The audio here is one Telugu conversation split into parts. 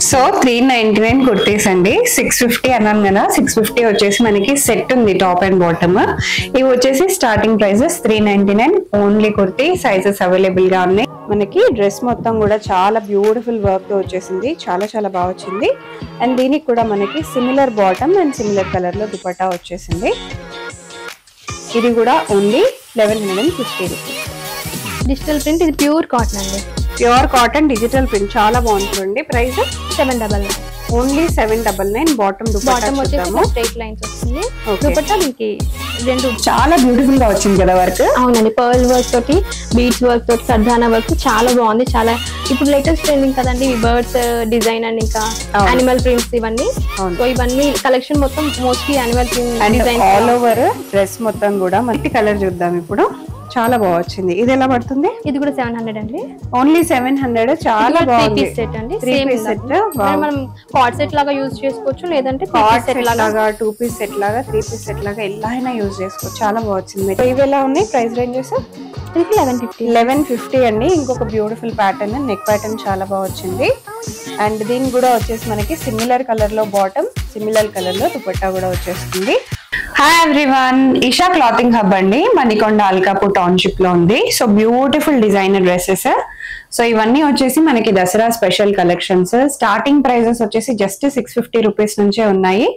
సో 399 కుర్తీస్ అండి. 650 అన్నాను కదా, 650 వచ్చేసి మనకి సెట్ ఉంది టాప్ అండ్ బాటమ్. ఇవి వచ్చేసి starting prices 399 only. Kurti sizes available గా ఉన్నాయి మనకి. డ్రెస్ మొత్తం కూడా చాలా బ్యూటిఫుల్ వర్క్ తో వచ్చేసింది, చాలా చాలా బాగా వచ్చింది. అండ్ దీనికి కూడా మనకి similar bottom and similar colour లో దుపట్టా వచ్చేసింది. ఇది కూడా ఓన్లీ 1150 రూపీస్. డిజిటల్ ప్రింట్, ఇది ప్యూర్ కాటన్ అండి. ప్యూర్ కాటన్ డిజిటల్ ప్రింట్ చాలా బాగుంటుంది. Price 799, only 799. బాటమ్ బాటమ్ వచ్చేసి స్ట్రైట్ లైన్స్ వస్తుంది. దుపట్టా దీనికి రెండు చాలా బ్యూటిఫుల్ గా వచ్చింది కదా వర్క్. అవునండి, పర్ల్ వర్క్ తోటి, బీడ్స్ వర్క్ తోటి, కర్దానా వర్క్ చాలా బాగుంది. చాలా ఇప్పుడు లేటెస్ట్ ట్రెండింగ్ కదండి బర్డ్స్ డిజైన్ అండ్ ఇంకా యానిమల్ ప్రింట్స్ ఇవన్నీ. సో ఇవన్నీ కలెక్షన్ మొత్తం mostly animal print design all over dress మొత్తం కూడా మల్టీ కలర్ చూద్దాం ఇప్పుడు. చాలా బాగా వచ్చింది. ఇది ఎలా పడుతుంది? ఇది కూడా 700 అండి, ఓన్లీ 700. చాలా బాగుంది. 3 పీస్ సెట్ అండి. 3 పీస్ సెట్ మనం కార్డ్ సెట్ లాగా యూజ్ చేసుకోవచ్చు, లేదంటే కార్డ్ సెట్ లాగా, 2 పీస్ సెట్ లాగా, 3 పీస్ సెట్ లాగా ఎలా అయినా యూజ్ చేసుకోవచ్చు. చాలా బాగా వచ్చింది. ఇవి ఎలా ఉన్నాయి ప్రైస్ రేంజెస్? 1150 అండి. ఇంకొక బ్యూటిఫుల్ ప్యాటర్న్, నెక్ ప్యాటర్న్ చాలా బాగా వచ్చింది. అండ్ దీనికి కూడా వచ్చేసి మనకి సిమిలర్ కలర్ లో బాటమ్, సిమిలర్ కలర్ లో దుపట్టా కూడా వచ్చేస్తుంది. Hi everyone, Eesha clothing hub అండి, మణికొండ అల్కాపూర్ టౌన్షిప్ లో ఉంది. So beautiful designer dresses. So ఇవన్నీ వచ్చేసి మనకి Dussehra special collections. Starting prices వచ్చేసి జస్ట్ 650 రూపీస్ నుంచే ఉన్నాయి.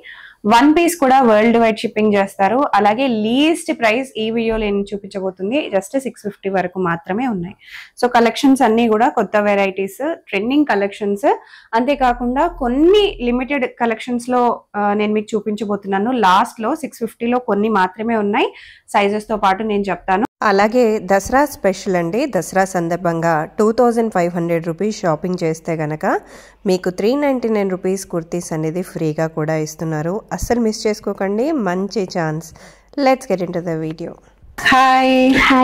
1 పీస్ కూడా వరల్డ్ వైడ్ షిప్పింగ్ చేస్తారు. అలాగే లీస్ట్ ప్రైస్ ఈ వీడియోలో నేను చూపించబోతుంది జస్ట్ 650 వరకు మాత్రమే ఉన్నాయి. సో కలెక్షన్స్ అన్ని కూడా కొత్త వెరైటీస్, ట్రెండింగ్ కలెక్షన్స్. అంతేకాకుండా కొన్ని లిమిటెడ్ కలెక్షన్స్ లో నేను మీకు చూపించబోతున్నాను. లాస్ట్ లో 650 లో కొన్ని మాత్రమే ఉన్నాయి. సైజెస్ తో పాటు నేను చెప్తాను. అలాగే దసరా స్పెషల్ అండి. దసరా సందర్భంగా 2500 రూపీస్ షాపింగ్ చేస్తే గనక మీకు 399 రూపీస్ కుర్తీస్ అనేది ఫ్రీగా కూడా ఇస్తున్నారు. అస్సలు మిస్ చేసుకోకండి, మంచి chance. Let's get into the video. Hi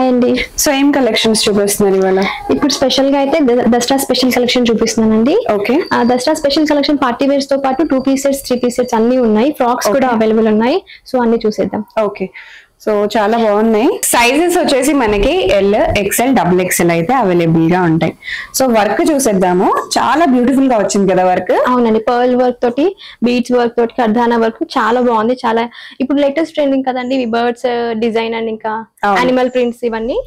అండి. సో ఏం కలెక్షన్స్ చూపిస్తున్నారు ఇవాళ? ఇప్పుడు స్పెషల్ గా అయితే దసరా స్పెషల్ కలెక్షన్ చూపిస్తున్నానండి. Okay, Dussehra special collection party wears తో పాటు 2 పీస్ సెట్స్, 3 పీస్ సెట్స్ అన్ని ఉన్నాయి. ఫ్రాక్స్ కూడా అవైలబుల్ ఉన్నాయి. సో అన్ని చూసేద్దాం. ఓకే, సో చాలా బాగున్నాయి. సైజెస్ వచ్చేసి మనకి ఎల్, ఎక్స్ఎల్, డబుల్ ఎక్స్ఎల్ అయితే అవైలబుల్ గా ఉంటాయి. సో వర్క్ చూసేద్దాము. చాలా బ్యూటిఫుల్ గా వచ్చింది కదా వర్క్. అవునండి, పర్ల్ వర్క్ తోటి, బీడ్స్ వర్క్ తోటి, కర్దానా వర్క్ చాలా బాగుంది. చాలా ఇప్పుడు లేటెస్ట్ ట్రెండింగ్ కదండి బర్డ్స్ డిజైన్ అండ్ ఇంకా యానిమల్ ప్రింట్స్ ఇవన్నీ.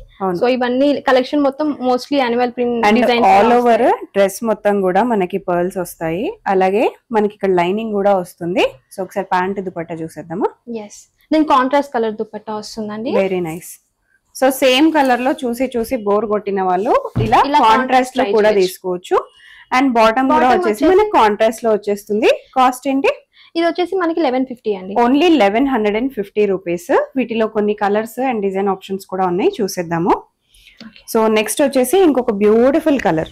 సో ఇవన్నీ కలెక్షన్ మొత్తం mostly animal print design. All over dress మొత్తం కూడా మనకి పర్ల్స్ వస్తాయి. అలాగే మనకి ఇక్కడ లైనింగ్ కూడా వస్తుంది. సో ఒకసారి ప్యాంట్ దుపట్టా చూసేద్దాము. ఎస్, దీని కాంట్రాస్ట్ కలర్ దుపట్టా వస్తుందండి. Very nice. So same colour లో చూసి బోర్ కొట్టిన వాళ్ళు ఇలా కాంట్రాస్ట్ లో కూడా తీసుకోవచ్చు. అండ్ బాటమ్ కూడా వచ్చేసి మనకి కాంట్రాస్ట్ లో వచ్చేస్తుంది. కాస్ట్ ఏంటి? ఇది వచ్చేసి మనకి 1150 అండి. Only 1150 rupees. వీటిలో కొన్ని కలర్స్ అండ్ డిజైన్ ఆప్షన్స్ కూడా ఉన్నాయి, చూసేద్దాము. సో నెక్స్ట్ వచ్చేసి ఇంకొక బ్యూటిఫుల్ కలర్.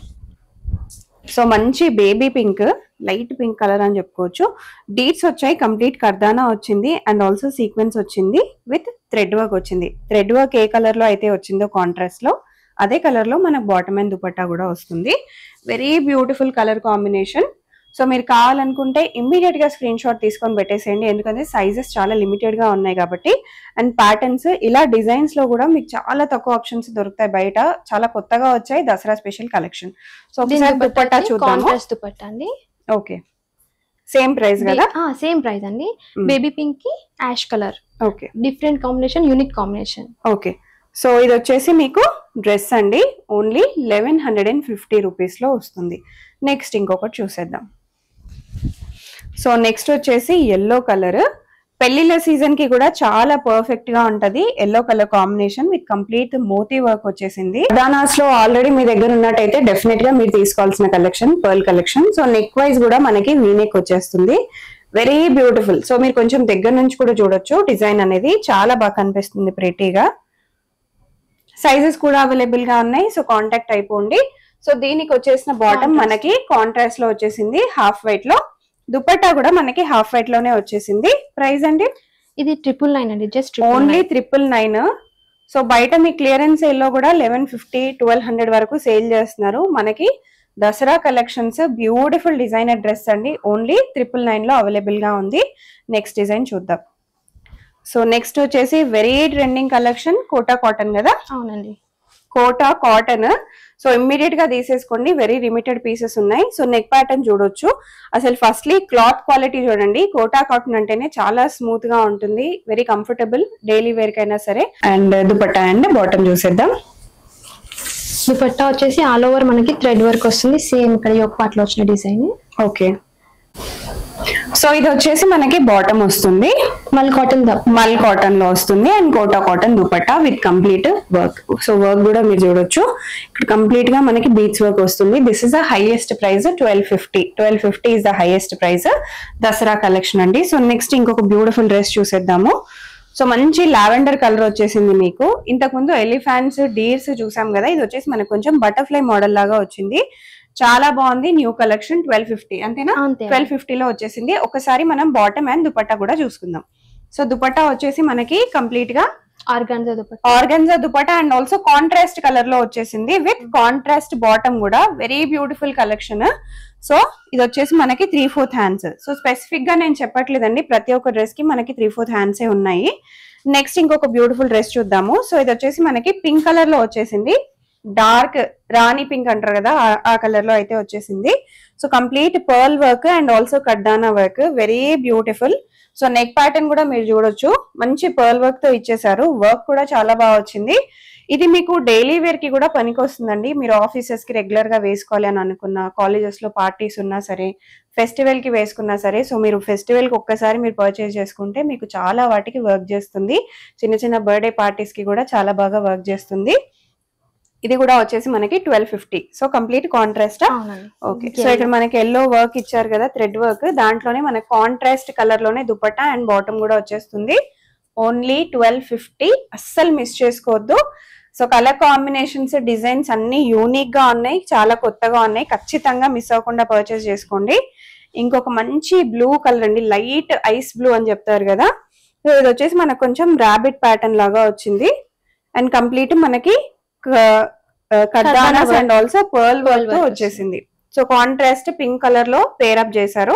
సో మంచి baby pink, light pink colour అని చెప్పుకోవచ్చు. డీట్స్ వచ్చాయి, కంప్లీట్ కర్దానా వచ్చింది అండ్ ఆల్సో సీక్వెన్స్ వచ్చింది విత్ థ్రెడ్ వర్క్ వచ్చింది. థ్రెడ్ వర్క్ ఏ కలర్ లో అయితే వచ్చిందో కాంట్రాస్ట్ లో, అదే కలర్ లో మనకు బాటమ్ అండ్ దుపట్టా కూడా వస్తుంది. Very beautiful colour combination. So మీరు కావాలనుకుంటే ఇమ్మీడియట్ గా స్క్రీన్ షాట్ తీసుకొని పెట్టేసేయండి, ఎందుకంటే సైజెస్ చాలా లిమిటెడ్ గా ఉన్నాయి కాబట్టి. అండ్ ప్యాటర్న్స్ ఇలా డిజైన్స్ లో కూడా మీకు చాలా తక్కువ ఆప్షన్స్ దొరుకుతాయి బయట. చాలా కొత్తగా వచ్చాయి దసరా స్పెషల్ కలెక్షన్. సో ఒకసారి దుపట్టా చూద్దాము. దుపట్టా అండి. ఓకే, సేమ్ ప్రైస్ కదా? సేమ్ ప్రైస్ అండి. బేబీ పింక్ కి ash colour. Okay, different combination, unique combination. Okay, so ఇది వచ్చేసి మీకు డ్రెస్ అండి. ఓన్లీ 1150 రూపీస్ లో వస్తుంది. నెక్స్ట్ ఇంకొకటి చూసేద్దాం. సో నెక్స్ట్ వచ్చేసి ఎల్లో కలర్. పెళ్లిళ్ళ సీజన్ కి కూడా చాలా పర్ఫెక్ట్ గా ఉంటది. Yellow colour combination with complete మోతీ వర్క్ వచ్చేసింది. కర్దానాస్ లో ఆల్రెడీ మీ దగ్గర ఉన్నట్టయితే డెఫినెట్ గా మీరు తీసుకోవాల్సిన collection pearl collection. So neck wise కూడా మనకి వీ నెక్ వచ్చేస్తుంది. Very beautiful. సో మీరు కొంచెం దగ్గర నుంచి కూడా చూడొచ్చు. డిజైన్ అనేది చాలా బాగా కనిపిస్తుంది ప్రెటీగా. సైజెస్ కూడా అవైలబుల్ గా ఉన్నాయి. సో కాంటాక్ట్ అయిపోండి. సో దీనికి వచ్చేసిన బాటమ్ మనకి కాంట్రాస్ట్ లో వచ్చేసింది, హాఫ్ వైట్ లో. దుపట్టా కూడా మనకి హాఫ్ వైట్ లోనే వచ్చేసింది. ప్రైస్ అండి? ఇది 999 అండి, జస్ట్ ఓన్లీ 999. సో బయట మీ క్లియరెన్స్ సేల్ లో కూడా 1150, 1200 వరకు సేల్ చేస్తున్నారు. మనకి Dussehra collections beautiful designer dress అండి. ఓన్లీ 999 లో అవైలబుల్ గా ఉంది. నెక్స్ట్ డిజైన్ చూద్దాం. సో నెక్స్ట్ వచ్చేసి very trending collection, Kota cotton కదా? అవునండి. కోటా కాటన్. సో ఇమ్మీడియట్ గా తీసేసుకోండి, వెరీ లిమిటెడ్ పీసెస్ ఉన్నాయి. సో నెక్ ప్యాటర్న్ చూడొచ్చు. అసలు ఫస్ట్లీ క్లాత్ క్వాలిటీ చూడండి. కోటా కాటన్ అంటేనే చాలా స్మూత్ గా ఉంటుంది, వెరీ కంఫర్టబుల్ డైలీ వేర్ కైనా సరే. అండ్ దుపట్టా అండ్ బాటమ్ చూసేద్దాం. దుపట్టా వచ్చేసి ఆల్ ఓవర్ మనకి థ్రెడ్ వర్క్ వస్తుంది, సేమ్ ఇక్కడ యోక్ పార్ట్ లో వచ్చిన డిజైన్. ఓకే, సో ఇది వచ్చేసి మనకి బాటమ్ వస్తుంది, మల్ కాటన్ లో వస్తుంది. And Kota cotton dupatta with complete work. So work కూడా మీరు చూడొచ్చు, ఇక్కడ కంప్లీట్ గా మనకి బీట్స్ వర్క్ వస్తుంది. This is the highest price 1250 is the highest price, Dussehra collection అండి. సో నెక్స్ట్ ఇంకొక బ్యూటిఫుల్ డ్రెస్ చూసేద్దాము. సో మంచి లావెండర్ కలర్ వచ్చేసింది మీకు. ఇంతకు ముందు ఎలిఫాంట్స్, డీర్స్ చూసాం కదా, ఇది వచ్చేసి మనకు కొంచెం బటర్ఫ్లై మోడల్ లాగా వచ్చింది. చాలా బాగుంది, న్యూ కలెక్షన్. 1250 అంతేనా? 1250 లో వచ్చేసింది. ఒకసారి మనం బాటమ్ అండ్ దుపట్టా కూడా చూసుకుందాం. సో దుపట్టా వచ్చేసి మనకి కంప్లీట్ గా organza dupatta and also contrast colour లో వచ్చేసింది విత్ కాంట్రాస్ట్ బాటమ్ కూడా. Very beautiful collection. సో ఇది వచ్చేసి మనకి 3/4 హ్యాండ్స్. సో స్పెసిఫిక్ గా నేను చెప్పట్లేదండి, ప్రతి ఒక్క డ్రెస్ కి మనకి 3/4 హ్యాండ్స్ ఉన్నాయి. నెక్స్ట్ ఇంకొక బ్యూటిఫుల్ డ్రెస్ చూద్దాము. సో ఇది వచ్చేసి మనకి పింక్ కలర్ లో వచ్చేసింది, డార్క్ రాణి పింక్ అంటారు కదా, ఆ కలర్ లో అయితే వచ్చేసింది. So complete purl work and also కడ్దానా work, very beautiful. So neck pattern కూడా మీరు చూడొచ్చు, మంచి పర్ల్ వర్క్ తో ఇచ్చేసారు. వర్క్ కూడా చాలా బాగా వచ్చింది. ఇది మీకు డైలీ వేర్ కి కూడా పనికి వస్తుందండి. మీరు ఆఫీసెస్ కి రెగ్యులర్ గా వేసుకోవాలి అని అనుకున్నా, కాలేజెస్ లో పార్టీస్ ఉన్నా సరే, ఫెస్టివల్ కి వేసుకున్నా సరే. సో మీరు ఫెస్టివల్ కి ఒక్కసారి మీరు పర్చేస్ చేసుకుంటే మీకు చాలా వాటికి వర్క్ చేస్తుంది. చిన్న చిన్న బర్త్డే పార్టీస్ కి కూడా చాలా బాగా వర్క్ చేస్తుంది. ఇది కూడా వచ్చేసి మనకి 1250. So complete contrast. Okay, so ఇక్కడ మనకి ఎల్లో వర్క్ ఇచ్చారు కదా, థ్రెడ్ వర్క్, దాంట్లోనే మనకి కాంట్రాస్ట్ కలర్ లోనే దుపట్టా అండ్ బాటమ్ కూడా వచ్చేస్తుంది. ఓన్లీ 1250, అస్సలు మిస్ చేసుకోవద్దు. సో కలర్ కాంబినేషన్స్, డిజైన్స్ అన్ని యూనిక్ గా ఉన్నాయి, చాలా కొత్తగా ఉన్నాయి. ఖచ్చితంగా మిస్ అవ్వకుండా పర్చేస్ చేసుకోండి. ఇంకొక మంచి బ్లూ కలర్ అండి, లైట్ ఐస్ బ్లూ అని చెప్తారు కదా. సో ఇది వచ్చేసి మనకు కొంచెం రాబిట్ ప్యాటర్న్ లాగా వచ్చింది. అండ్ కంప్లీట్ మనకి కడ్దానాస్ అండ్ ఆల్సో పర్ల్ వర్క్ తో వచ్చేసింది. సో కాంట్రాస్ట్ పింక్ కలర్ లో పేరప్ చేశారు.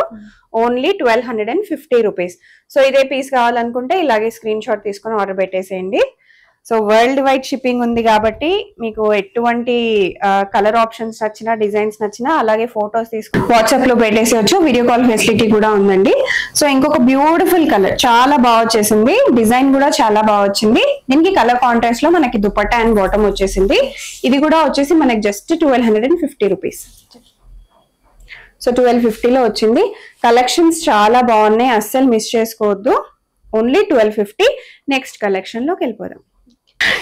Only 1250 rupees. సో ఇదే పీస్ కావాలనుకుంటే ఇలాగే స్క్రీన్ షాట్ తీసుకొని ఆర్డర్ పెట్టేసేయండి. సో వరల్డ్ వైడ్ షిప్పింగ్ ఉంది కాబట్టి మీకు ఎటువంటి కలర్ ఆప్షన్స్ నచ్చినా, డిజైన్స్ నచ్చినా అలాగే ఫొటోస్ తీసుకుని వాట్సాప్ లో పెట్టేసేయచ్చు. వీడియో కాల్ ఫెసిలిటీ కూడా ఉందండి. సో ఇంకొక బ్యూటిఫుల్ కలర్, చాలా బాగా వచ్చేసింది. డిజైన్ కూడా చాలా బాగా వచ్చింది. దీనికి కలర్ కాంట్రాస్ట్ లో మనకి దుపట్టా అండ్ బాటమ్ వచ్చేసింది. ఇది కూడా వచ్చేసి మనకి జస్ట్ 1250 రూపీస్. సో 1250 లో వచ్చింది. కలెక్షన్స్ చాలా బాగున్నాయి, అస్సలు మిస్ చేసుకోవద్దు. ఓన్లీ 1250. నెక్స్ట్ కలెక్షన్ లోకి వెళ్ళిపోదాం.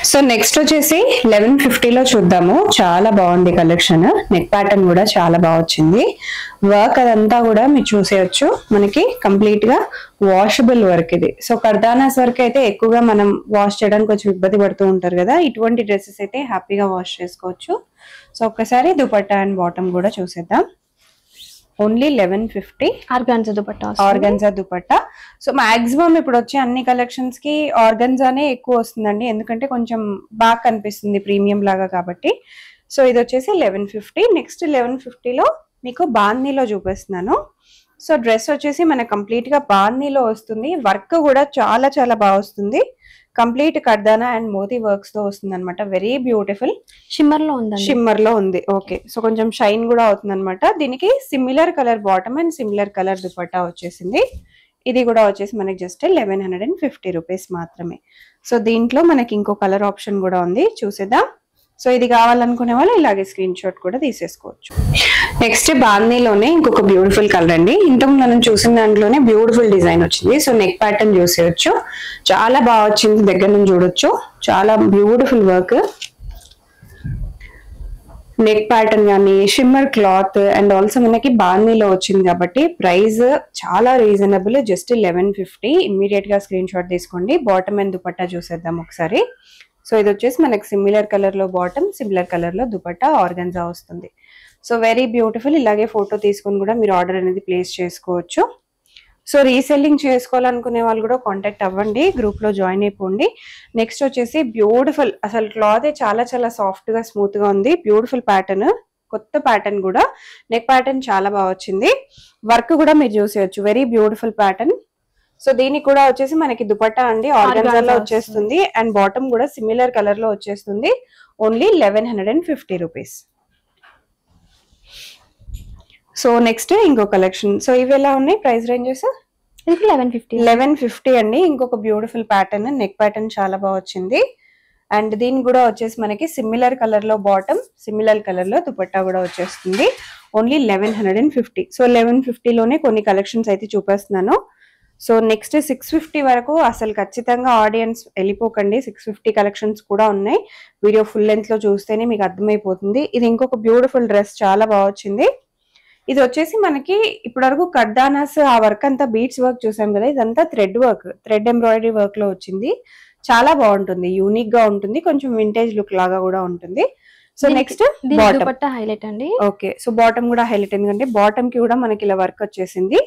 సో నెక్స్ట్ వచ్చేసి 1150 లో చూద్దాము. చాలా బాగుంది కలెక్షన్. నెక్ ప్యాటర్న్ కూడా చాలా బాగా వచ్చింది. వర్క్ అదంతా కూడా మీరు చూసేయచ్చు. మనకి కంప్లీట్ గా వాషబుల్ వర్క్ ఇది. సో కర్దానాస్ వర్క్ అయితే ఎక్కువగా మనం వాష్ చేయడానికి కొంచెం ఇబ్బంది పడుతూ ఉంటారు కదా, ఇటువంటి డ్రెస్సెస్ అయితే హ్యాపీగా వాష్ చేసుకోవచ్చు. సో ఒక్కసారి దుపట్టా అండ్ బాటమ్ కూడా చూసేద్దాం. Only 1150. Organza dupatta. So maximum ఇప్పుడు వచ్చే అన్ని కలెక్షన్స్ కి ఆర్గన్జానే ఎక్కువ వస్తుందండి, ఎందుకంటే కొంచెం బాగా కనిపిస్తుంది ప్రీమియం లాగా కాబట్టి. సో ఇది వచ్చేసి 1150. నెక్స్ట్ 1150 లో మీకు బాందీలో చూపిస్తున్నాను. సో డ్రెస్ వచ్చేసి మనకు కంప్లీట్ గా బాందీలో వస్తుంది. వర్క్ కూడా చాలా చాలా బాగా వస్తుంది. కంప్లీట్ కడ్దానా అండ్ మోతీ వర్క్స్ తో వస్తుంది అనమాట. Very beautiful. షిమ్మర్ లో ఉంది. ఓకే, సో కొంచెం షైన్ కూడా అవుతుంది అనమాట. దీనికి similar colour bottom and similar colour dupatta వచ్చేసింది. ఇది కూడా వచ్చేసి మనకి జస్ట్ 1150 రూపీస్ మాత్రమే. సో దీంట్లో మనకి ఇంకో కలర్ ఆప్షన్ కూడా ఉంది, చూసేద్దాం. సో ఇది కావాలనుకునే వాళ్ళు ఇలాగే స్క్రీన్ షాట్ కూడా తీసేసుకోవచ్చు. నెక్స్ట్ బాందీలోనే ఇంకొక బ్యూటిఫుల్ కలర్ అండి. ఇంతకు మనం చూసిన దాంట్లోనే బ్యూటిఫుల్ డిజైన్ వచ్చింది. సో నెక్ ప్యాటర్న్ చూసేయచ్చు, చాలా బాగా వచ్చింది. దగ్గర నుంచి చూడొచ్చు, చాలా బ్యూటిఫుల్ వర్క్. నెక్ ప్యాటర్న్ కానీ, షిమ్మర్ క్లాత్ అండ్ ఆల్సో మనకి బాందీలో వచ్చింది కాబట్టి ప్రైస్ చాలా రీజనబుల్, జస్ట్ 1150. ఇమ్మీడియట్ గా స్క్రీన్ షాట్ తీసుకోండి. బాటమ్ అండ్ దుపట్టా చూసేద్దాం ఒకసారి. సో ఇది వచ్చేసి మనకి సిమిలర్ కలర్ లో బాటమ్, సిమిలర్ కలర్ లో దుపట్టా, ఆర్గన్జా వస్తుంది. So very beautiful. ఇలాగే ఫోటో తీసుకొని కూడా మీరు ఆర్డర్ అనేది ప్లేస్ చేసుకోవచ్చు. సో రీసెల్లింగ్ చేసుకోవాలనుకునే వాళ్ళు కూడా కాంటాక్ట్ అవ్వండి, గ్రూప్ లో జాయిన్ అయిపోండి. నెక్స్ట్ వచ్చేసి బ్యూటిఫుల్, అసలు క్లాత్ చాలా చాలా సాఫ్ట్ గా స్మూత్ గా ఉంది. బ్యూటిఫుల్ ప్యాటర్న్, కొత్త ప్యాటర్న్ కూడా. నెక్ ప్యాటర్న్ చాలా బాగా వచ్చింది. వర్క్ కూడా మీరు చూసేయచ్చు, వెరీ బ్యూటిఫుల్ ప్యాటర్న్. సో దీనికి కూడా వచ్చేసి మనకి దుపట్టా అండి ఆర్గాన్జాలో వచ్చేస్తుంది అండ్ బాటమ్ కూడా సిమిలర్ కలర్ లో వచ్చేస్తుంది. Only 1150 rupees. సో నెక్స్ట్ ఇంకో కలెక్షన్. సో ఇవి ఎలా ఉన్నాయి ప్రైస్ రేంజెస్? 1150 అండి. ఇంకొక బ్యూటిఫుల్ ప్యాటర్న్, నెక్ ప్యాటర్న్ చాలా బాగా వచ్చింది. అండ్ దీని కూడా వచ్చేసి మనకి సిమిలర్ కలర్ లో బాటమ్, సిమిలర్ కలర్ లో దుపట్టా కూడా వచ్చేస్తుంది. ఓన్లీ 1150. సో 1150 లోనే కొన్ని కలెక్షన్స్ అయితే చూపిస్తున్నాను. సో నెక్స్ట్ 650 వరకు అసలు ఖచ్చితంగా ఆడియన్స్ వెళ్ళిపోకండి. 650 కలెక్షన్స్ కూడా ఉన్నాయి. వీడియో ఫుల్ లెంత్ లో చూస్తేనే మీకు అర్థమైపోతుంది. ఇది ఇంకొక బ్యూటిఫుల్ డ్రెస్, చాలా బాగా వచ్చింది. ఇది వచ్చేసి మనకి ఇప్పటి వరకు కడ్డానాస్ ఆ వర్క్ అంతా బీట్స్ వర్క్ చూసాం కదా, ఇదంతా thread work, thread embroidery work లో వచ్చింది. చాలా బాగుంటుంది, యూనిక్ గా ఉంటుంది, కొంచెం వింటేజ్ లుక్ లాగా కూడా ఉంటుంది. సో నెక్స్ట్ బాటమ్ హైలైట్ అండి. ఓకే, సో బాటమ్ కూడా హైలైట్, ఎందుకంటే బాటమ్ కి కూడా మనకి ఇలా వర్క్ వచ్చేసింది.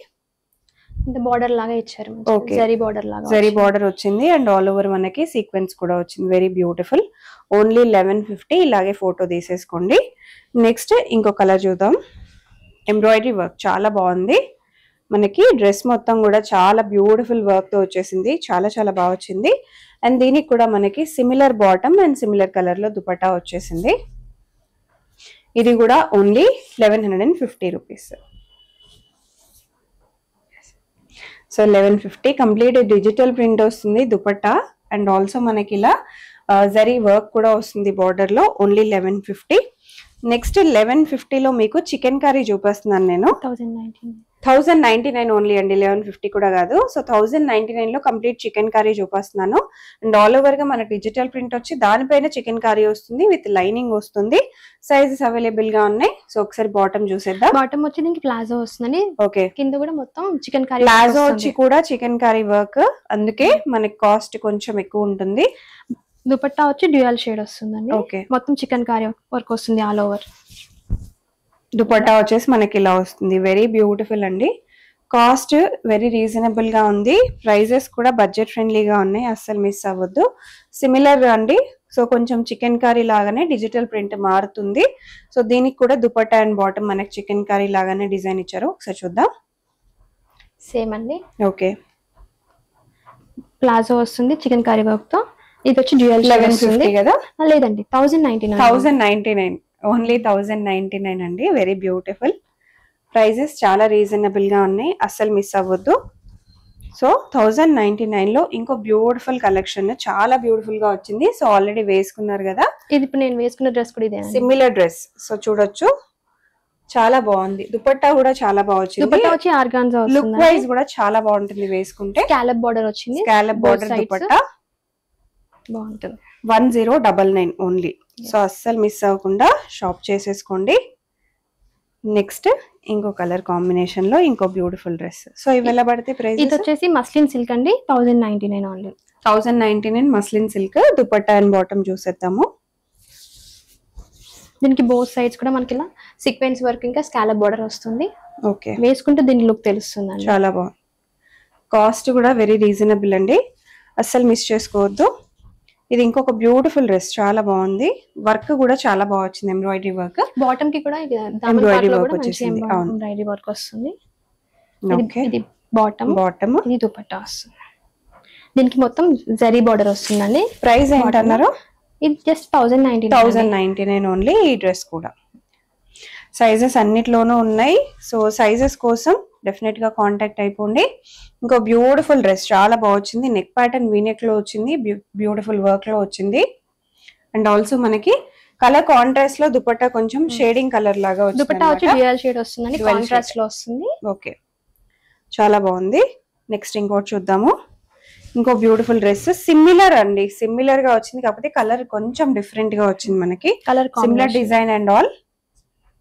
బార్డర్ లాగా ఇచ్చారు, జరీ బార్డర్ లాగా, జరీ బార్డర్ వచ్చింది అండ్ ఆల్ ఓవర్ మనకి సీక్వెన్స్ కూడా వచ్చింది. Very beautiful. ఓన్లీ 1150. ఇలాగే ఫోటో తీసేసుకోండి. నెక్స్ట్ ఇంకో కలర్ చూద్దాం. ఎంబ్రాయిడరీ వర్క్ చాలా బాగుంది. మనకి డ్రెస్ మొత్తం కూడా చాలా బ్యూటిఫుల్ వర్క్ తో వచ్చేసింది. చాలా చాలా బాగా వచ్చింది. అండ్ దీనికి కూడా మనకి similar bottom and similar colour లో దుపట్టా వచ్చేసింది. ఇది కూడా only 1150 rupees. So 1150 complete digital print వస్తుంది దుపట్టా అండ్ ఆల్సో మనకి ఇలా జరీ వర్క్ కూడా వస్తుంది బార్డర్ లో. ఓన్లీ 1150. నెక్స్ట్ 1150 లో మీకు చికెన్ కర్రీ చూపిస్తున్నాను నేను. 1099 ఓన్లీ అండి, 1150 కూడా కాదు. సో 1099 లో కంప్లీట్ చికెన్ కర్రీ చూపిస్తున్నాను. అండ్ ఆల్ ఓవర్ గా మన డిజిటల్ ప్రింట్ వచ్చి దానిపైన చికెన్ కర్రీ వస్తుంది, విత్ లైనింగ్ వస్తుంది. సైజెస్ అవైలబుల్ గా ఉన్నాయి. సో ఒకసారి బాటమ్ చూసేద్దాం. బాటమ్ వచ్చి దీనికి ప్లాజో వస్తుంది. ఓకే, కింద కూడా మొత్తం చికెన్ కర్రీ, ప్లాజో వచ్చి కూడా చికెన్ కర్రీ వర్క్, అందుకే మనకి కాస్ట్ కొంచెం ఎక్కువ ఉంటుంది. దుపట్టా వచ్చి డ్యూయల్ షేడ్ వస్తుందండి. ఓకే, మొత్తం చికెన్ కర్రీ వర్క్ వస్తుంది ఆల్ ఓవర్. దుపట్టా వచ్చేసి మనకి ఇలా వస్తుంది. వెరీ బ్యూటిఫుల్ అండి. కాస్ట్ వెరీ రీజనబుల్ గా ఉంది. ప్రైజెస్ కూడా బడ్జెట్ ఫ్రెండ్లీగా ఉన్నాయి, అస్సలు మిస్ అవ్వద్దు. సిమిలర్ అండి. సో కొంచెం చికెన్ కర్రీ లాగానే డిజిటల్ ప్రింట్ మారుతుంది. సో దీనికి కూడా దుపట్టా అండ్ బాటమ్ మనకి చికెన్ కర్రీ లాగానే డిజైన్ ఇచ్చారు. ఒకసారి చూద్దాం. సేమ్ అండి. ఓకే, ప్లాజో వస్తుంది చికెన్ కర్రీ వర్క్ తో. ఇది వచ్చి డ్యూయల్ 1150 కదా? లేదండి, 1099. 1099 ఓన్లీ 1099 అండి. Very beautiful. ప్రైజెస్ చాలా రీజనబుల్ గా ఉన్నాయి, అస్సలు మిస్ అవ్వద్దు. సో 1099 లో ఇంకో బ్యూటిఫుల్ కలెక్షన్, చాలా బ్యూటిఫుల్ గా వచ్చింది. సో ఆల్రెడీ వేసుకున్నారు కదా, ఇది ఇప్పుడు నేను వేసుకున్న డ్రెస్ కూడా ఇదే, సిమిలర్ డ్రెస్. సో చూడొచ్చు, చాలా బాగుంది. దుపట్టా కూడా చాలా బాగా వచ్చింది. దుపట్టా వచ్చి ఆర్గాన్జా వస్తుంది. లుక్ వైజ్ కూడా చాలా బాగుంటుంది వేసుకుంటే. స్కాలప్ బార్డర్ వచ్చింది, స్కాలప్ బార్డర్ దుపట్టా బాగుంటుంది. 1099 ఓన్లీ. సో అస్సలు మిస్ అవ్వకుండా షాప్ చేసేసుకోండి. నెక్స్ట్ ఇంకో కలర్ కాంబినేషన్ లో ఇంకో బ్యూటిఫుల్ డ్రెస్. సో ఇవి ఎలా పడితే ప్రైస్? ఇది వచ్చేసి మస్లిన్ సిల్క్ అండి, 1099 only. 1099 muslin silk. Dupatta and bottom చూసేద్దాము. దీనికి బోత్ సైడ్స్ కూడా మనకి ఇలా సీక్వెన్స్ వర్క్ ఇంకా స్కాలప్ బార్డర్ వస్తుంది. ఓకే, వేసుకుంటే దీని లుక్ తెలుస్తుంది. చాలా బాగుంది. కాస్ట్ కూడా వెరీ రీజనబుల్ అండి, అస్సలు మిస్ చేసుకోవద్దు. ఇది ఇంకొక బ్యూటిఫుల్ డ్రెస్, చాలా బాగుంది. వర్క్ కూడా చాలా బాగా వచ్చింది, ఎంబ్రాయిడరీ వర్క్. బాటమ్ కి కూడా ఎంబ్రాయిడరీ వర్క్ వచ్చేసింది. ఎంబ్రాయిడరీ వర్క్ వస్తుంది. ఓకే, ఇది బాటమ్, బాటమ్. ఇది దుపట్టా వస్తుంది. దీనికి మొత్తం జరీ బార్డర్ వస్తుందండి. ప్రైస్ ఏంటన్నారు? ఇది జస్ట్ 1099 ఓన్లీ. ఈ డ్రెస్ కూడా సైజెస్ అన్నిట్లోనూ ఉన్నాయి. సో సైజెస్ కోసం డెఫినెట్ గా కాంటాక్ట్ అయిపోండి. ఇంకో బ్యూటిఫుల్ డ్రెస్, చాలా బాగా వచ్చింది. నెక్ ప్యాటర్న్ వీనెక్ లో వచ్చింది, బ్యూటిఫుల్ వర్క్ లో వచ్చింది. అండ్ ఆల్సో మనకి కలర్ కాంట్రాస్ట్ లో దుపట్టా కొంచెం షేడింగ్ కలర్ లాగా వచ్చింది. దుపట్టా వచ్చి డ్యూయల్ షేడ్ వస్తుందండి, కాంట్రాస్ట్ లో వస్తుంది. ఓకే, చాలా బాగుంది. నెక్స్ట్ ఇంకోటి చూద్దాము. ఇంకో బ్యూటిఫుల్ డ్రెస్, సిమిలర్ అండి, సిమిలర్ గా వచ్చింది, కాకపోతే కలర్ కొంచెం డిఫరెంట్ గా వచ్చింది. మనకి colour similar design and all,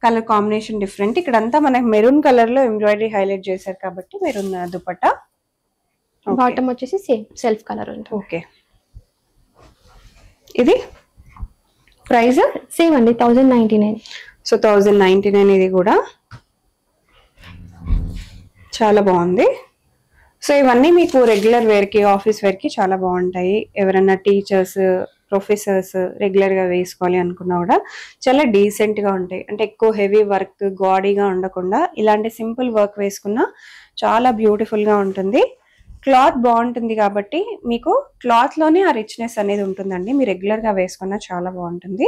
colour combination different. ఇక్కడ అంతా మనకి మెరూన్ కలర్ లో ఎంబ్రాయిడరీ హైలైట్ చేశారు కాబట్టి మెరూన్ దుపట్టా. బాటమ్ వచ్చేసి సేమ్ సెల్ఫ్ కలర్ ఉంటుంది. ఓకే, ఇది ప్రైస్ సేమ్ అండి, 1099. సో 1099 ఇది కూడా చాలా బాగుంది. సో ఇవన్నీ మీకు రెగ్యులర్ వేర్ కి, ఆఫీస్ వేర్ కి చాలా బాగుంటాయి. ఎవరైనా టీచర్స్, ప్రొఫెసర్స్ రెగ్యులర్ గా వేసుకోవాలి అనుకున్నా కూడా చాలా డీసెంట్ గా ఉంటాయి. అంటే ఎక్కువ హెవీ వర్క్, గాడీగా ఉండకుండా ఇలాంటి సింపుల్ వర్క్ వేసుకున్నా చాలా బ్యూటిఫుల్ గా ఉంటుంది. క్లాత్ బాగుంటుంది కాబట్టి మీకు క్లాత్ లోనే ఆ రిచ్నెస్ అనేది ఉంటుందండి. మీరు రెగ్యులర్ గా వేసుకున్నా చాలా బాగుంటుంది.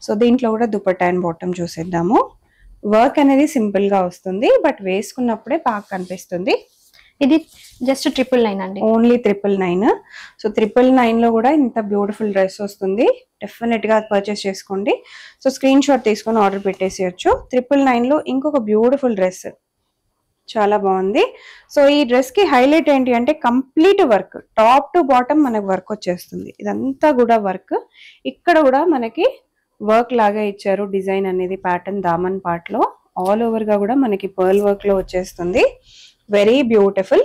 సో దీంట్లో కూడా దుపట్టా అండ్ బాటమ్ చూసేద్దాము. వర్క్ అనేది సింపుల్ గా వస్తుంది, బట్ వేసుకున్నప్పుడే బాగా కనిపిస్తుంది. ఇది జస్ట్ 999 అండి, ఓన్లీ 999. సో 999 లో కూడా ఇంత బ్యూటిఫుల్ డ్రెస్ వస్తుంది. డెఫినెట్ గా పర్చేస్ చేసుకోండి. సో స్క్రీన్ షాట్ తీసుకొని ఆర్డర్ పెట్టేసేయచ్చు. 999 లో ఇంకొక బ్యూటిఫుల్ డ్రెస్ చాలా బాగుంది. సో ఈ డ్రెస్ కి హైలైట్ ఏంటి అంటే complete work, top to bottom మనకు వర్క్ వచ్చేస్తుంది. ఇదంతా కూడా వర్క్. ఇక్కడ కూడా మనకి వర్క్ లాగా ఇచ్చారు డిజైన్ అనేది, ప్యాటర్న్ దామన్ పార్ట్ లో ఆల్ ఓవర్ గా కూడా మనకి పర్ల్ వర్క్ లో వచ్చేస్తుంది. Very beautiful.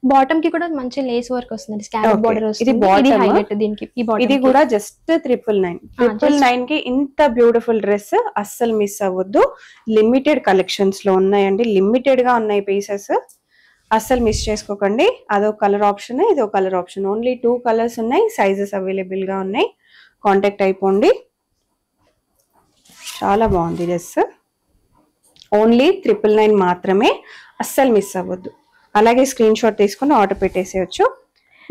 బాటమ్ కి కూడా మంచి లేస్ వర్క్ వస్తుంది, స్కాలప్ బోర్డర్ వస్తుంది. ఇది హైలైట్ దీనికి. ఇది కూడా జస్ట్ 999 కి ఇంత బ్యూటిఫుల్ డ్రెస్ అస్సలు మిస్ అవ్వద్దు. లిమిటెడ్ కలెక్షన్స్ లో ఉన్నాయండి, లిమిటెడ్ గా ఉన్నాయి పీసెస్, అస్సలు మిస్ చేసుకోకండి. అదో కలర్ ఆప్షన్, ఇదో కలర్ ఆప్షన్. ఓన్లీ 2 కలర్స్ ఉన్నాయి, సైజెస్ అవైలబుల్ గా ఉన్నాయి. కాంటాక్ట్ అయిపోండి. చాలా బాగుంది డ్రెస్. ఓన్లీ 999 మాత్రమే, అస్సలు మిస్ అవ్వద్దు. అలాగే స్క్రీన్ షాట్ తీసుకుని ఆర్డర్ పెట్టేసేయచ్చు.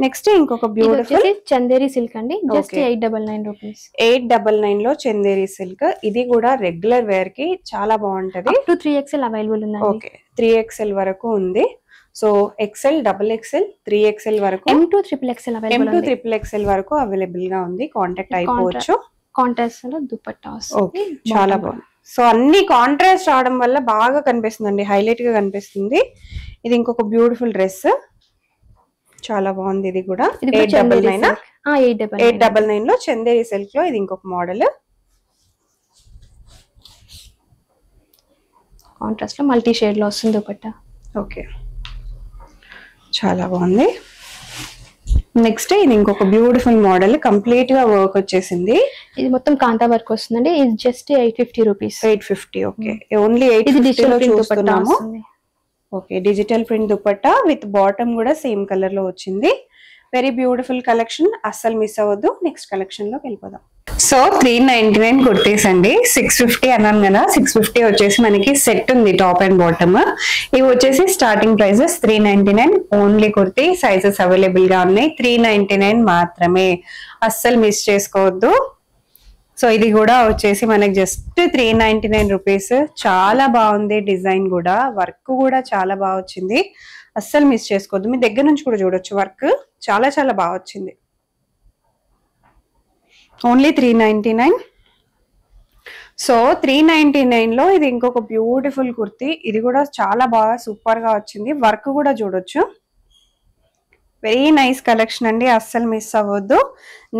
నెక్స్ట్ ఇంకొక బ్యూటిఫుల్ చందేరి సిల్క్ అండి, జస్ట్ 899 రూపీస్. 899 లో చందేరి సిల్క్. ఇది కూడా రెగ్యులర్ వేర్ కి చాలా బాగుంటది. 3XL అవైలబుల్ ఉందండి. ఓకే, 3XL వరకు ఉంది. సో XL, XXL, 3XL వరకు, M2 XXL అవైలబుల్ ఉంది. M2 XXL వరకు అవైలబుల్ గా ఉంది. కాంటాక్ట్ అయిపోవచ్చు. కాంట్రాస్ట్ లో దుపట్టా వస్తుంది. ఓకే, చాలా బాగుంది. సో అన్ని కాంట్రాస్ట్ రావడం వల్ల బాగా కనిపిస్తుందండి, హైలైట్ గా కనిపిస్తుంది. ఇది ఇంకొక బ్యూటిఫుల్ డ్రెస్, చాలా బాగుంది. ఇది కూడా 899 లో చందేరి సిల్క్ లో ఇది ఇంకొక మోడల్. కాంట్రాస్ట్ లో మల్టీ షేడ్ లో వస్తుంది దుపట్టా. ఓకే, చాలా బాగుంది. నెక్స్ట్ ఇది ఇంకొక బ్యూటిఫుల్ మోడల్, కంప్లీట్ గా వర్క్ వచ్చేసింది. ఇది మొత్తం కాంతా వర్క్ వస్తుందండి. ఇది జస్ట్ 850 రూపీస్. 850. ఓకే, ఓన్లీ 850 లో చూస్తున్నాము. Okay, digital print dupatta with bottom కూడా సేమ్ కలర్ లో వచ్చింది. వెరీ బ్యూటిఫుల్ కలెక్షన్, అస్సలు మిస్ అవ్వద్దు. నెక్స్ట్ కలెక్షన్ లోకి వెళ్ళిపోదాం. సో 399 కుర్తీస్ అండి. 650 అన్నాను కదా, 650 వచ్చేసి మనకి సెట్ ఉంది, టాప్ అండ్ బాటమ్. ఇవి వచ్చేసి starting prices 399. Only kurti, sizes available గా ఉన్నాయి. 399 మాత్రమే, అస్సలు మిస్ చేసుకోవద్దు. సో ఇది కూడా వచ్చేసి మనకి జస్ట్ 399 రూపీస్. చాలా బాగుంది, డిజైన్ కూడా, వర్క్ కూడా చాలా బాగా వచ్చింది. అస్సలు మిస్ చేసుకోవద్దు. మీ దగ్గర నుంచి కూడా చూడొచ్చు, వర్క్ చాలా చాలా బాగా వచ్చింది. ఓన్లీ 399. సో 399 లో ఇది ఇంకొక బ్యూటిఫుల్ కుర్తీ. ఇది కూడా చాలా బాగా సూపర్ గా వచ్చింది. వర్క్ కూడా చూడొచ్చు. వెరీ నైస్ కలెక్షన్ అండి, అస్సలు మిస్ అవ్వద్దు.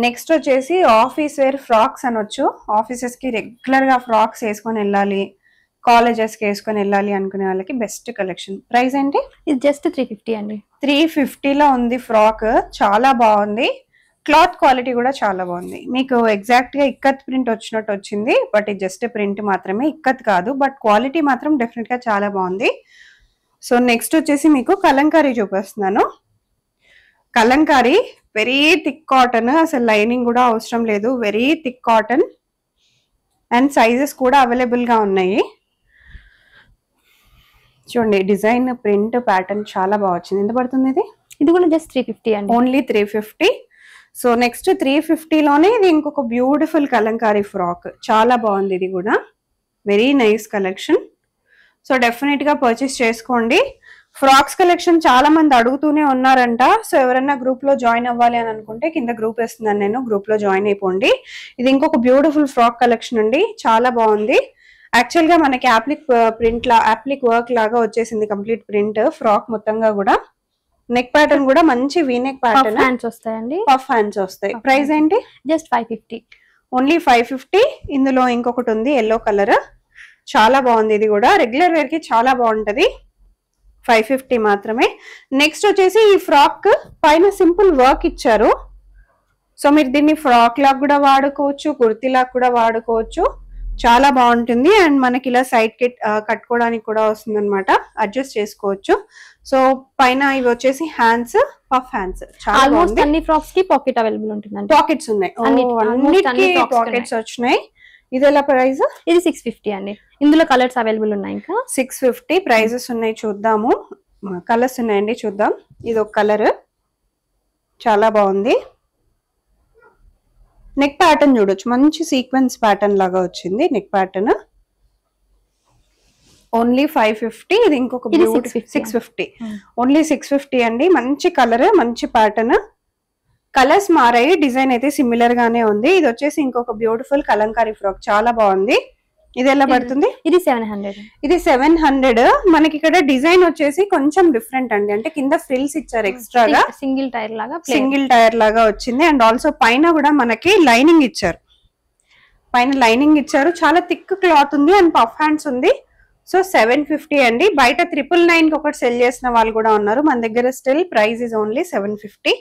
నెక్స్ట్ వచ్చేసి ఆఫీస్ వేర్ ఫ్రాక్స్ అనొచ్చు. ఆఫీసెస్ కి రెగ్యులర్ గా ఫ్రాక్స్ వేసుకొని వెళ్ళాలి, కాలేజెస్ కి వేసుకొని వెళ్ళాలి అనుకునే వాళ్ళకి బెస్ట్ కలెక్షన్. ప్రైస్ ఏంటి? ఇది జస్ట్ 350 అండి. 350 లో ఉంది ఫ్రాక్, చాలా బాగుంది. క్లాత్ క్వాలిటీ కూడా చాలా బాగుంది. మీకు ఎగ్జాక్ట్ గా ఇక్కత్ ప్రింట్ వచ్చినట్టు వచ్చింది, బట్ ఇది జస్ట్ ప్రింట్ మాత్రమే, ఇక్కత్ కాదు. బట్ క్వాలిటీ మాత్రం డెఫినెట్ గా చాలా బాగుంది. సో నెక్స్ట్ వచ్చేసి మీకు కలంకారీ చూపిస్తున్నాను. కలంకారీ వెరీ థిక్ కాటన్, అసలు లైనింగ్ కూడా అవసరం లేదు. Very thick cotton and sizes కూడా అవైలబుల్ గా ఉన్నాయి. చూడండి, డిజైన్, ప్రింట్, ప్యాటర్న్ చాలా బాగా వచ్చింది. ఎంత పడుతుంది ఇది? ఇది కూడా జస్ట్ 350 అండి. ఓన్లీ 350. సో నెక్స్ట్ 350 లోనే ఇది ఇంకొక బ్యూటిఫుల్ కలంకారీ ఫ్రాక్, చాలా బాగుంది. ఇది కూడా very nice collection. So definite గా పర్చేస్ చేసుకోండి. ఫ్రాక్స్ కలెక్షన్ చాలా మంది అడుగుతూనే ఉన్నారంట. సో ఎవరైనా గ్రూప్ లో జాయిన్ అవ్వాలి అని అనుకుంటే కింద గ్రూప్ వేస్తున్నాను నేను, గ్రూప్ లో జాయిన్ అయిపోండి. ఇది ఇంకొక బ్యూటిఫుల్ ఫ్రాక్ కలెక్షన్ అండి, చాలా బాగుంది. యాక్చువల్ గా మనకి యాప్లిక్ వర్క్ లాగా వచ్చేసింది, కంప్లీట్ ప్రింట్ ఫ్రాక్ మొత్తంగా కూడా. నెక్ ప్యాటర్న్ కూడా మంచి వీనెక్ ప్యాటర్న్, హ్యాండ్స్ వస్తాయండి, పఫ్ హ్యాండ్స్ వస్తాయి. ప్రైస్ ఏంటి? జస్ట్ 550. ఓన్లీ 550. ఇందులో ఇంకొకటి ఉంది ఎల్లో కలర్, చాలా బాగుంది. ఇది కూడా రెగ్యులర్ వేర్ కి చాలా బాగుంటది. 550 మాత్రమే. నెక్స్ట్ వచ్చేసి ఈ ఫ్రాక్ పైన సింపుల్ వర్క్ ఇచ్చారు. సో మీరు దీన్ని ఫ్రాక్ లాగా కూడా వాడుకోవచ్చు, కుర్తీ లాగా కూడా వాడుకోవచ్చు, చాలా బాగుంటుంది. అండ్ మనకి ఇలా సైడ్ కట్టుకోవడానికి కూడా వస్తుంది అనమాట, అడ్జస్ట్ చేసుకోవచ్చు. సో పైన ఇవి వచ్చేసి హ్యాండ్స్, పఫ్ హ్యాండ్స్. ఆల్మోస్ట్ అన్ని ఫ్రాక్స్ కి పాకెట్ అవైలబుల్ ఉంటుంది. పాకెట్స్ ఉన్నాయి, అన్నిటికీ పాకెట్స్ వచ్చినాయి. ఇది ఎలా ప్రైస్? ఇది 650 అండి. ఇందులో కలర్స్ అవైలబుల్ ఉన్నాయి. ఇంకా 650 ప్రైజెస్ ఉన్నాయి. చూద్దాము, కలర్స్ ఉన్నాయండి, చూద్దాం. ఇది ఒక కలర్, చాలా బాగుంది. నెక్ ప్యాటర్న్ చూడొచ్చు, మంచి సీక్వెన్స్ ప్యాటర్న్ లాగా వచ్చింది నెక్ ప్యాటర్న్. ఓన్లీ 550. ఇది ఇంకొక 650. ఓన్లీ 650 అండి. మంచి కలర్, మంచి ప్యాటర్న్. కలర్స్ మారాయి, డిజైన్ అయితే సిమిలర్ గానే ఉంది. ఇది వచ్చేసి ఇంకొక బ్యూటిఫుల్ కలంకారీ ఫ్రాక్, చాలా బాగుంది. ఇది ఎలా పడుతుంది? ఇది 700. ఇది 700. మనకి ఇక్కడ డిజైన్ వచ్చేసి కొంచెం డిఫరెంట్ అండి, అంటే కింద ఫ్రిల్స్ ఇచ్చారు ఎక్స్ట్రాగా, సింగిల్ టైర్ లాగా వచ్చింది. అండ్ ఆల్సో పైన కూడా మనకి లైనింగ్ ఇచ్చారు, చాలా థిక్ క్లాత్ ఉంది అండ్ పఫ్ హ్యాండ్స్ ఉంది. సో 750 అండి. బయట 999 ఒకటి సెల్ చేసిన వాళ్ళు కూడా ఉన్నారు, మన దగ్గర still price is only 750.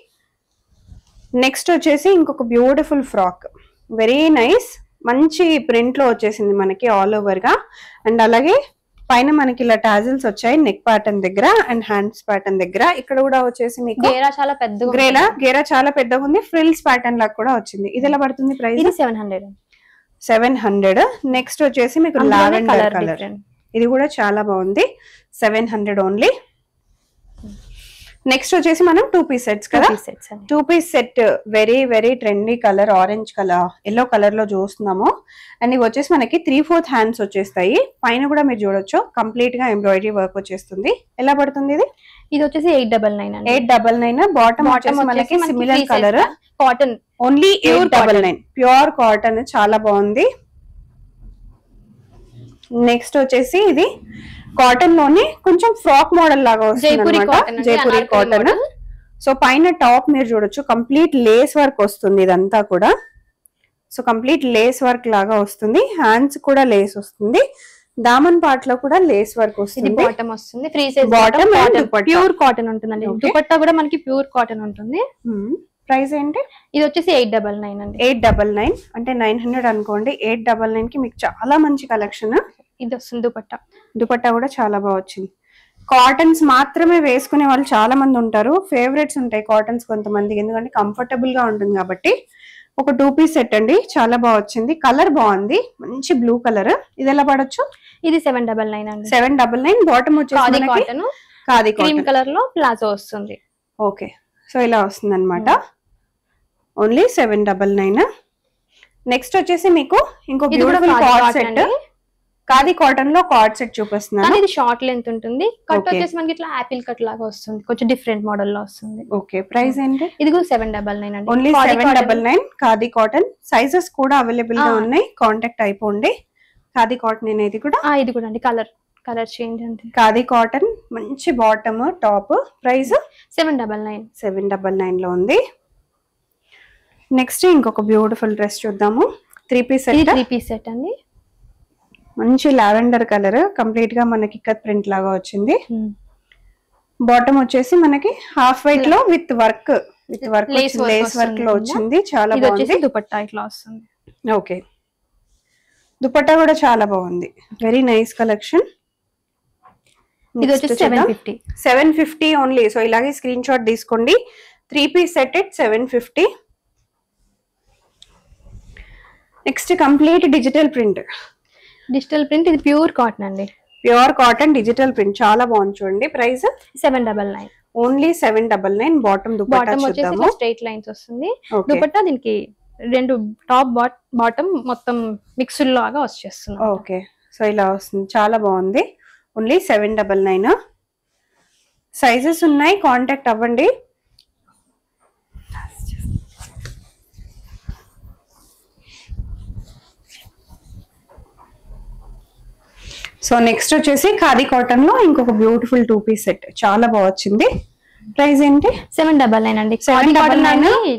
Next వచ్చేసి ఇంకొక బ్యూటిఫుల్ ఫ్రాక్, వెరీ నైస్, మంచి ప్రింట్ లో వచ్చేసింది మనకి ఆల్ ఓవర్ గా. అండ్ అలాగే పైన మనకి ఇలా టాజిల్స్ వచ్చాయి నెక్ ప్యాటర్న్ దగ్గర అండ్ హ్యాండ్స్ ప్యాటర్న్ దగ్గర. ఇక్కడ కూడా వచ్చేసి మీకు గేరా చాలా పెద్దగా ఉంది, ఫ్రిల్స్ ప్యాటర్న్ లాగా కూడా వచ్చింది. ఇది ఎలా పడుతుంది ప్రైస్? ఇది 700. నెక్స్ట్ వచ్చేసి మీకు లావెండర్ కలర్, ఇది కూడా చాలా బాగుంది. 700 ఓన్లీ. నెక్స్ట్ వచ్చేసి మనం 2 పీస్ సెట్స్ కదా, 2 piece set, very very trendy colour, orange colour, yellow colour లో చూస్తున్నాము. అండ్ ఇవి వచ్చేసి మనకి 3/4 హ్యాండ్స్ వచ్చేస్తాయి. పైన కూడా మీరు చూడొచ్చు, కంప్లీట్ గా ఎంబ్రాయిడరీ వర్క్ వచ్చేస్తుంది. ఎలా పడుతుంది ఇది? ఇది వచ్చేసి 899 అండి. 899. బాటమ్ వచ్చేసి మనకి similar colour, cotton, only 899, pure cotton, చాలా బాగుంది. నెక్స్ట్ వచ్చేసి ఇది కాటన్ లోనే కొంచెం ఫ్రాక్ మోడల్ లాగా వస్తుంది, జైపూరి కాటన్. సో పైన టాప్ మీరు చూడొచ్చు, కంప్లీట్ లేస్ వర్క్ వస్తుంది ఇదంతా కూడా. సో కంప్లీట్ లేస్ వర్క్ లాగా వస్తుంది, హ్యాండ్స్ కూడా లేస్ వస్తుంది, దామన్ పార్ట్ లో కూడా లేస్ వర్క్ వస్తుంది. బాటమ్ వస్తుంది, free size bottom, pure cotton ఉంటుందండి. దుపట్టా కూడా మనకి ప్యూర్ కాటన్ ఉంటుంది. ప్రైస్ ఏంటి? ఇది వచ్చేసి 899 అండి. 899 అంటే 900 అనుకోండి. 899 కి మీకు చాలా మంచి కలెక్షన్. ఇది వస్తుంది దుపట్టా కూడా చాలా బాగా వచ్చింది. కాటన్స్ మాత్రమే వేసుకునే వాళ్ళు చాలా మంది ఉంటారు, ఫేవరెట్స్ ఉంటాయి కాటన్స్ కొంతమందికి, ఎందుకంటే కంఫర్టబుల్ గా ఉంటుంది కాబట్టి. ఒక 2 పీస్ సెట్ అండి, చాలా బాగా వచ్చింది. కలర్ బాగుంది, మంచి బ్లూ కలర్. ఇది ఎలా పడొచ్చు? ఇది 799 అండి. 799. బాటమ్ వచ్చేసి ఖాదీ క్రీమ్ కలర్ లో ప్లాజో వస్తుంది. ఓకే, సో ఇలా వస్తుంది అనమాట. ఓన్లీ 799. నెక్స్ట్ వచ్చేసి మీకు ఇంకో beautiful co-ord set, khadi cotton లో కార్డ్ సెట్ చూపిస్తున్నాను. ఇది షార్ట్ లెంత్ ఉంటుంది, కట్ వచ్చేసి మనకి ఇట్లా యాపిల్ కట్ లాగా వస్తుంది, కొంచెం డిఫరెంట్ మోడల్ లో వస్తుంది. ఓకే, ప్రైస్ ఏంటి? ఇది కూడా 799 అండి. ఓన్లీ 799. ఖాదీ కాటన్, సైజెస్ కూడా అవైలబుల్ గా ఉన్నాయి, కాంటాక్ట్ అయిపోండి. ఖాదీ కాటన్ అనేది కూడా, ఇది కూడా అండి, కలర్ చేంజ్ అంతే. ఖాదీ కాటన్, మంచి బాటమ్ టాప్. ప్రైస్ 799. 799 లో ఉంది. నెక్స్ట్ ఇంకొక బ్యూటిఫుల్ డ్రెస్ చూద్దాము. 3 పీస్ సెట్. 3 పీస్ సెట్ అండి, మంచి లావెండర్ కలర్, కంప్లీట్ గా మనకి కట్ ప్రింట్ లాగా వచ్చింది. బాటమ్ వచ్చేసి మనకి హాఫ్ వైట్ లో విత్ వర్క్ లేస్ వర్క్ లో వచ్చింది, చాలా బాగుంది. దుపట్టా ఇట్లా వస్తుంది. ఓకే, దుపట్టా కూడా చాలా బాగుంది, వెరీ నైస్ కలెక్షన్. ఇది వచ్చేసి 750 ఓన్లీ. సో ఇలాగే స్క్రీన్ షాట్ తీసుకోండి. 3 piece set 750. Next complete digital print, ఇది ప్యూర్ కాటన్ అండి. ప్యూర్ కాటన్ డిజిటల్ ప్రింట్, చాలా బాగుంది చూడండి. ప్రైస్ 799. ఓన్లీ 799. బాటమ్ దుపట్టా చూద్దాము. స్ట్రైట్ లైన్స్ వస్తుంది. దుపట్టా దీనికి 2 టాప్ బాటమ్ మొత్తం మిక్స్డ్ లాగా వచ్చేస్తుంది. ఓకే, సో ఇలా వస్తుంది, చాలా బాగుంది. ఓన్లీ 799. సైజెస్ ఉన్నాయి, కాంటాక్ట్ అవ్వండి. సో నెక్స్ట్ వచ్చేసి ఖాదీ కాటన్ లో ఇంకొక బ్యూటిఫుల్ 2 పీస్ సెట్, చాలా బాగా వచ్చింది. ప్రైస్ ఏంటి? 799 అండి. 799.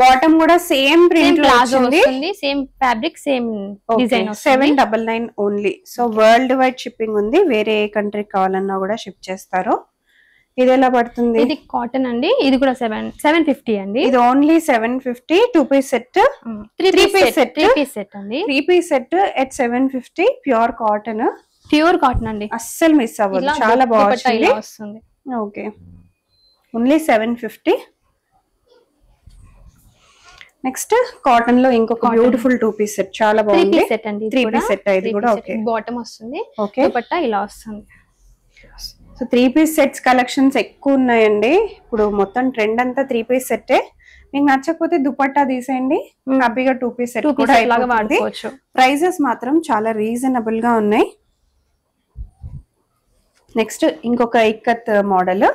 బాటమ్ కూడా సేమ్ ప్రింట్ లో వచ్చింది, same fabric, same design. 799 only. So world wide shipping ఉంది, వేరే ఏ కంట్రీకి కావాలన్నా కూడా షిప్ చేస్తారు. ఇది ఎలా పడుతుంది? ఇది కాటన్ అండి, ఇది కూడా 750 అండి. ఇది only 750. 2 piece set, 3 piece set అండి. 3 piece set at 750. Pure cotton అండి, అస్సలు మిస్ అవ్వదు, చాలా బాగుంది. Okay, only 750. నెక్స్ట్ కాటన్ లో ఇంకొక బ్యూటిఫుల్ 2 పీస్ సెట్, చాలా బాగుంది. 3 పీస్ సెట్ ఇది కూడా ఓకే. బాటమ్ వస్తుంది, దుపట్టా ఇలా వస్తుంది. సో 3 పీస్ సెట్స్ కలెక్షన్స్ ఎక్కువ ఉన్నాయండి. ఇప్పుడు మొత్తం ట్రెండ్ అంతా 3 పీస్ సెట్టే. మీకు నచ్చకపోతే దుపట్టా తీసేయండి, హ్యాపీగా 2 పీస్ సెట్ కూడా వాడుకోవచ్చు. ప్రైజెస్ మాత్రం చాలా రీజనబుల్ గా ఉన్నాయి. నెక్స్ట్ ఇంకొక ఇక్కత్ మోడల్,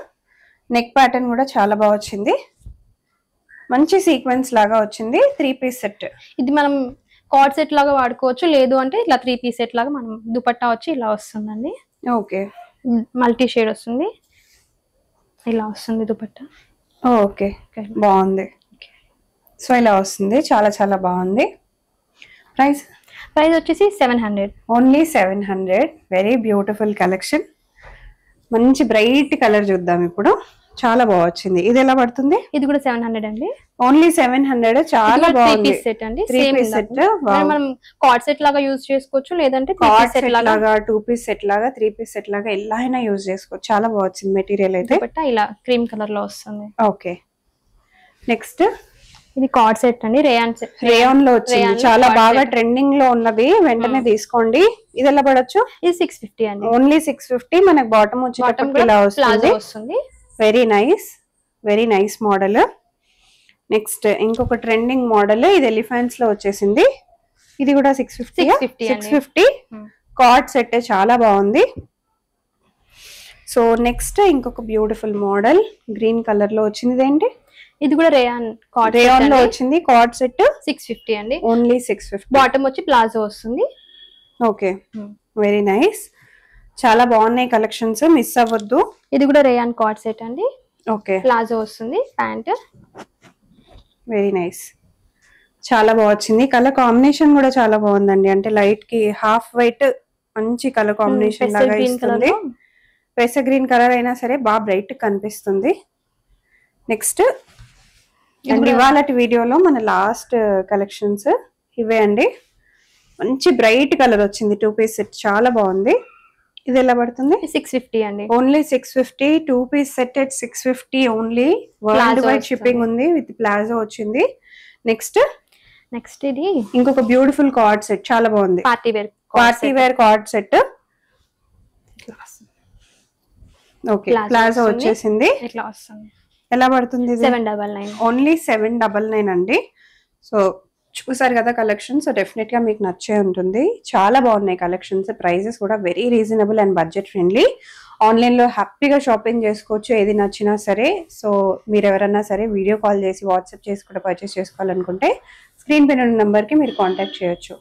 నెక్ ప్యాటర్న్ కూడా చాలా బాగా వచ్చింది, మంచి సీక్వెన్స్ లాగా వచ్చింది. 3 పీస్ సెట్ ఇది మనం కార్డ్ సెట్ లాగా వాడుకోవచ్చు, లేదు అంటే ఇట్లా 3 పీస్ సెట్ లాగా మనం దుపట్టా వచ్చి ఇలా వస్తుందండి. ఓకే, మల్టీ షేడ్ వస్తుంది, ఇలా వస్తుంది దుపట్టా. ఓకే బాగుంది. సో ఇలా వస్తుంది, చాలా చాలా బాగుంది. ప్రైస్ వచ్చేసి 700, ఓన్లీ 700. Very beautiful collection. మంచి బ్రైట్ కలర్ చూద్దాం ఇప్పుడు, చాలా బాగా వచ్చింది. ఇది ఎలా పడుతుంది? ఇది కూడా 700 అండి, ఓన్లీ 700. చాలా బాగుంది. సెట్ అండి, 3 పీస్ సెట్. మనం కార్డ్ సెట్ లాగా యూజ్ చేసుకోవచ్చు, లేదంటే కార్డ్ సెట్ లాగా, 2 పీస్ సెట్ లాగా, 3 పీస్ సెట్ లాగా ఎలా అయినా యూజ్ చేసుకోవచ్చు. చాలా బాగా వచ్చింది మెటీరియల్ అయితే. దుపట్టా ఇలా క్రీమ్ కలర్ లో వస్తుంది. ఓకే, నెక్స్ట్ ఇది కార్డ్ సెట్ అండి, రేయాన్ సెట్, రేయాన్ లో వచ్చింది. చాలా బాగా ట్రెండింగ్ లో ఉన్నది, వెంటనే తీసుకోండి. ఇది ఎలా పడొచ్చు? ఇది 650 అండి, ఓన్లీ 650. మనకి బాటమ్ వచ్చి ఇలా వస్తుంది. Very nice, very nice model. Next ఇంకొక ట్రెండింగ్ మోడల్, ఇది ఎలిఫెంట్స్ లో వచ్చేసింది. ఇది కూడా 650. కార్డ్ సెట్ చాలా బాగుంది. సో నెక్స్ట్ ఇంకొక బ్యూటిఫుల్ మోడల్, గ్రీన్ కలర్ లో వచ్చింది. ఇదేంటి? ఇది కూడా రేయాన్ లో వచ్చింది. కార్డ్ సెట్ 650 అండి, ఓన్లీ 650. బాటమ్ వచ్చి ప్లాజో వస్తుంది. Okay, very nice. చాలా బాగున్నాయి కలెక్షన్స్, మిస్ అవ్వద్దు. ఇది కూడా రేయాన్ కార్డ్ సెట్ అండి. ఓకే, ప్లాజో వస్తుంది, ప్యాంట్. వెరీ నైస్, చాలా బాగా వచ్చింది. కలర్ కాంబినేషన్ కూడా చాలా బాగుందండి. అంటే లైట్ కి హాఫ్ వైట్, మంచి కలర్ కాంబినేషన్ లాగా ఇస్తుంది. పెస గ్రీన్ కలర్ అయినా సరే బాగా బ్రైట్ కనిపిస్తుంది. నెక్స్ట్ ఇవాళ వీడియోలో మన లాస్ట్ కలెక్షన్స్ ఇవే అండి. మంచి బ్రైట్ కలర్ వచ్చింది, 2 పీస్ సెట్ చాలా బాగుంది. ఇది ఎలా పడుతుంది? 650 అండి, only 650. 2 piece set at 650 only. Worldwide shipping ఉంది, విత్ ప్లాజో వచ్చింది. నెక్స్ట్ ఇది ఇంకొక బ్యూటిఫుల్ కార్డ్ సెట్, చాలా బాగుంది. Party wear co-ord set. Okay, palazzo వచ్చేసింది. ఇట్లా వస్తుంది. ఎలా పడుతుంది? 799, ఓన్లీ 799 అండి. సో చూసారు కదా కలెక్షన్. సో డెఫినెట్ గా మీకు నచ్చే ఉంటుంది. చాలా బాగున్నాయి కలెక్షన్స్, ప్రైజెస్ కూడా very reasonable and budget friendly. Online లో హ్యాపీగా షాపింగ్ చేసుకోవచ్చు, ఏది నచ్చినా సరే. సో మీరు ఎవరన్నా సరే వీడియో కాల్ చేసి, వాట్సాప్ చేసి కూడా పర్చేస్ చేసుకోవాలనుకుంటే స్క్రీన్ పైన ఉన్న నెంబర్ కి మీరు కాంటాక్ట్ చేయొచ్చు.